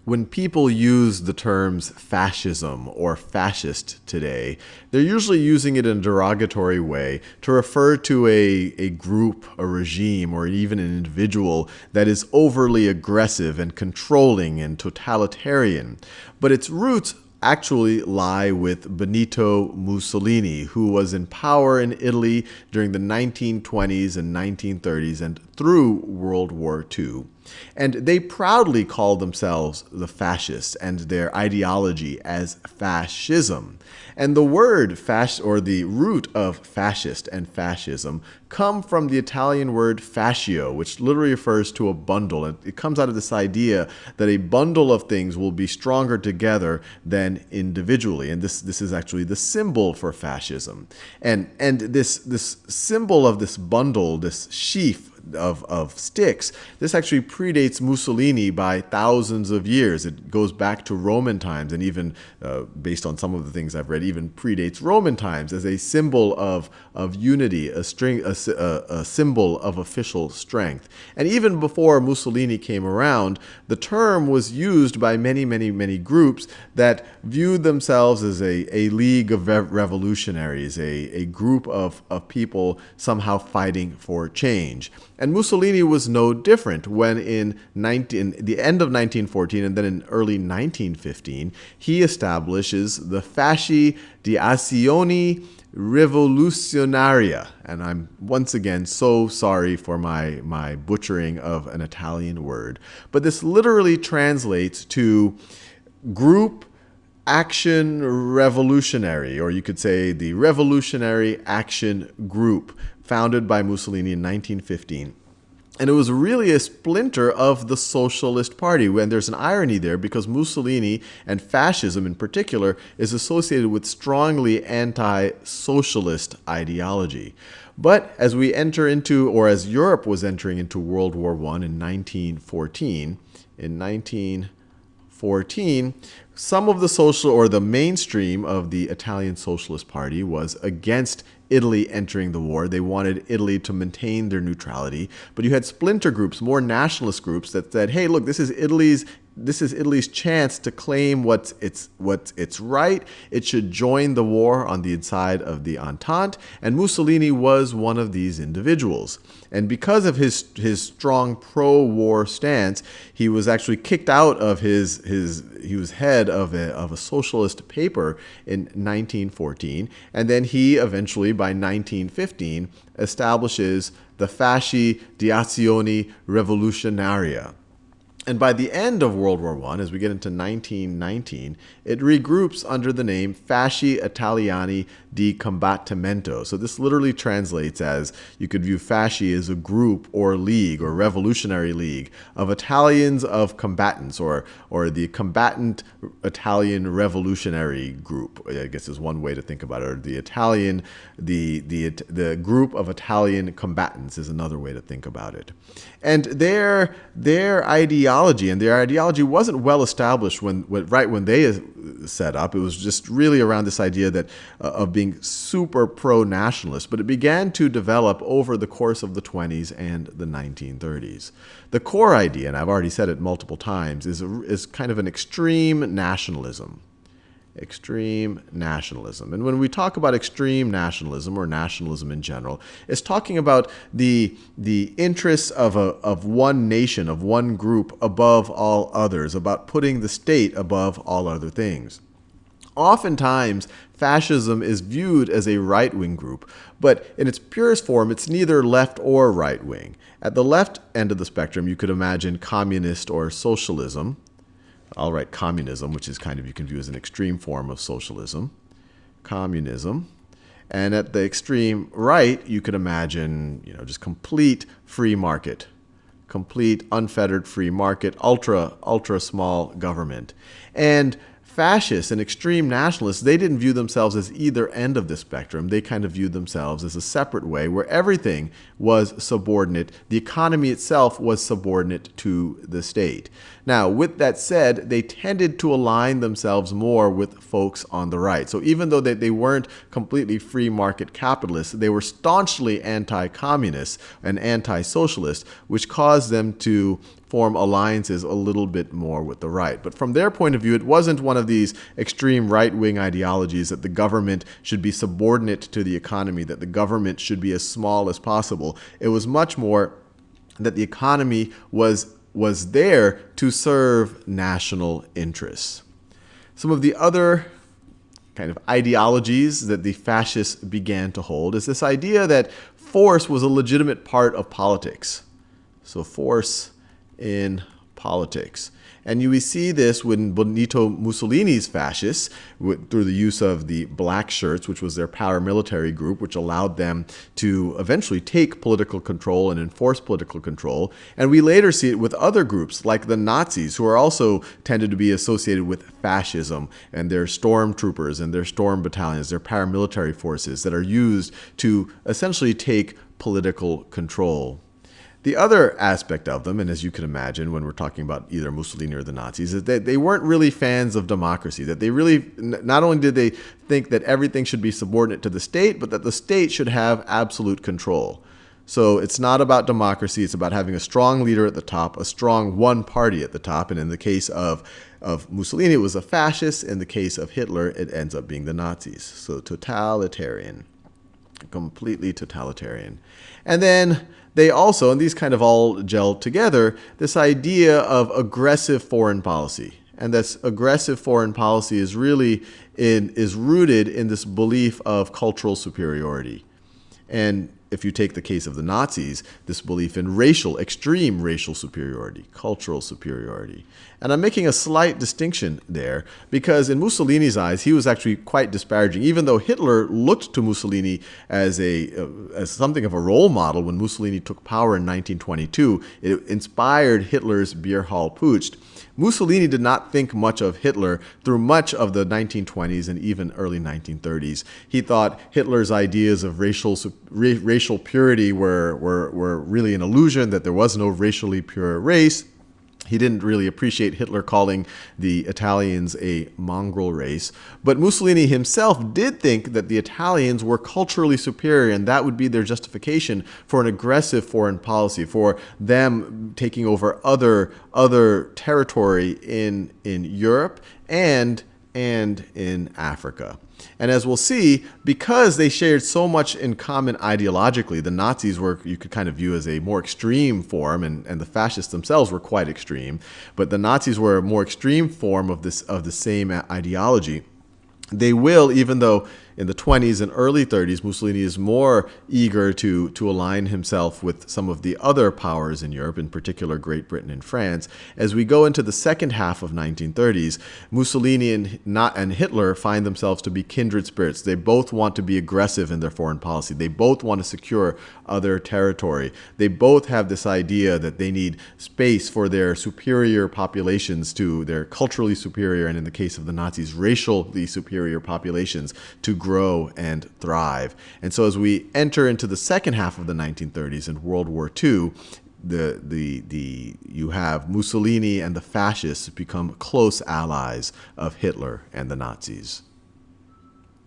when people use the terms fascism or fascist today, they're usually using it in a derogatory way to refer to a group, a regime, or even an individual that is overly aggressive and controlling and totalitarian. But its roots actually lie with Benito Mussolini, who was in power in Italy during the 1920s and 1930s and through World War II. And they proudly called themselves the fascists and their ideology as fascism. And the word or the root of fascist and fascism come from the Italian word fascio, which literally refers to a bundle. And it comes out of this idea that a bundle of things will be stronger together than individually. And this is actually the symbol for fascism. And this symbol of this bundle, this sheaf of sticks, this actually predates Mussolini by thousands of years. It goes back to Roman times, and even based on some of the things I've read, even predates Roman times as a symbol of unity, a symbol of official strength. And even before Mussolini came around, the term was used by many groups that viewed themselves as a league of revolutionaries, a group of people somehow fighting for change. And Mussolini was no different when in the end of 1914 and then in early 1915, he establishes the Fasci di Azione Rivoluzionaria. And I'm once again so sorry for my butchering of an Italian word. But this literally translates to group action revolutionary, or you could say the Revolutionary Action Group, founded by Mussolini in 1915. And it was really a splinter of the Socialist Party. And there's an irony there because Mussolini, and fascism in particular, is associated with strongly anti-socialist ideology. But as we enter into, or as Europe was entering into World War I in 1914, some of the social, or the mainstream of the Italian Socialist Party was against Italy entering the war. They wanted Italy to maintain their neutrality. But you had splinter groups, more nationalist groups that said, hey, look, this is Italy's chance to claim what's its right. It should join the war on the inside of the Entente. And Mussolini was one of these individuals. And because of his strong pro-war stance, he was actually kicked out of he was head of a socialist paper in 1914. And then he eventually, by 1915, establishes the Fasci di Azione Rivoluzionaria. And by the end of World War I, as we get into 1919, it regroups under the name Fasci Italiani di Combattimento. So this literally translates as, you could view Fasci as a group or league or revolutionary league of Italians of combatants, or the combatant Italian revolutionary group, I guess is one way to think about it, or the group of Italian combatants is another way to think about it. And their ideology wasn't well established when they set up. It was just really around this idea that of being super pro-nationalist, but it began to develop over the course of the 20s and the 1930s. The core idea, and I've already said it multiple times, is kind of an extreme nationalism. Extreme nationalism. And when we talk about extreme nationalism, or nationalism in general, it's talking about the interests of one nation, of one group above all others, about putting the state above all other things. Oftentimes, fascism is viewed as a right-wing group, but in its purest form, it's neither left or right-wing. At the left end of the spectrum, you could imagine communist or socialism. I'll write communism, which is kind of, you can view as an extreme form of socialism. Communism. And at the extreme right, you could imagine, just complete free market. Complete unfettered free market, ultra small government. And fascists and extreme nationalists, they didn't view themselves as either end of the spectrum. They kind of viewed themselves as a separate way where everything was subordinate. The economy itself was subordinate to the state. Now, with that said, they tended to align themselves more with folks on the right. So even though they weren't completely free market capitalists, they were staunchly anti-communist and anti-socialist, which caused them to form alliances a little bit more with the right. But from their point of view, it wasn't one of these extreme right-wing ideologies that the government should be subordinate to the economy, that the government should be as small as possible. It was much more that the economy was there to serve national interests. Some of the other kind of ideologies that the fascists began to hold is this idea that force was a legitimate part of politics. So force in politics. And we see this when Benito Mussolini's fascists, through the use of the black shirts, which was their paramilitary group, which allowed them to eventually take political control and enforce political control. And we later see it with other groups like the Nazis, who are also tended to be associated with fascism, and their stormtroopers and their storm battalions, their paramilitary forces that are used to essentially take political control. The other aspect of them, and as you can imagine when we're talking about either Mussolini or the Nazis, is that they weren't really fans of democracy, that they really, not only did they think that everything should be subordinate to the state, but that the state should have absolute control. So it's not about democracy, it's about having a strong leader at the top, a strong one party at the top, and in the case of Mussolini, it was a fascist. In the case of Hitler, it ends up being the Nazis. So totalitarian, completely totalitarian. And then they also, and these kind of all gel together, this idea of aggressive foreign policy. And this aggressive foreign policy is really is rooted in this belief of cultural superiority. And if you take the case of the Nazis, this belief in extreme racial superiority, cultural superiority. And I'm making a slight distinction there because in Mussolini's eyes, he was actually quite disparaging. Even though Hitler looked to Mussolini as something of a role model when Mussolini took power in 1922, it inspired Hitler's Beer Hall Putsch. Mussolini did not think much of Hitler through much of the 1920s and even early 1930s. He thought Hitler's ideas of racial purity were really an illusion, that there was no racially pure race. He didn't really appreciate Hitler calling the Italians a mongrel race. But Mussolini himself did think that the Italians were culturally superior, and that would be their justification for an aggressive foreign policy, for them taking over other territory in Europe and in Africa. And as we'll see, because they shared so much in common ideologically, the Nazis were, you could kind of view as a more extreme form, and the fascists themselves were quite extreme, but the Nazis were a more extreme form of the same ideology. They will, even though in the 20s and early 30s, Mussolini is more eager to align himself with some of the other powers in Europe, in particular Great Britain and France. As we go into the second half of 1930s, Mussolini and Hitler find themselves to be kindred spirits. They both want to be aggressive in their foreign policy. They both want to secure other territory. They both have this idea that they need space for their superior populations, to their culturally superior, and in the case of the Nazis, racially superior populations, to grow and thrive. And so as we enter into the second half of the 1930s and World War II, you have Mussolini and the fascists become close allies of Hitler and the Nazis.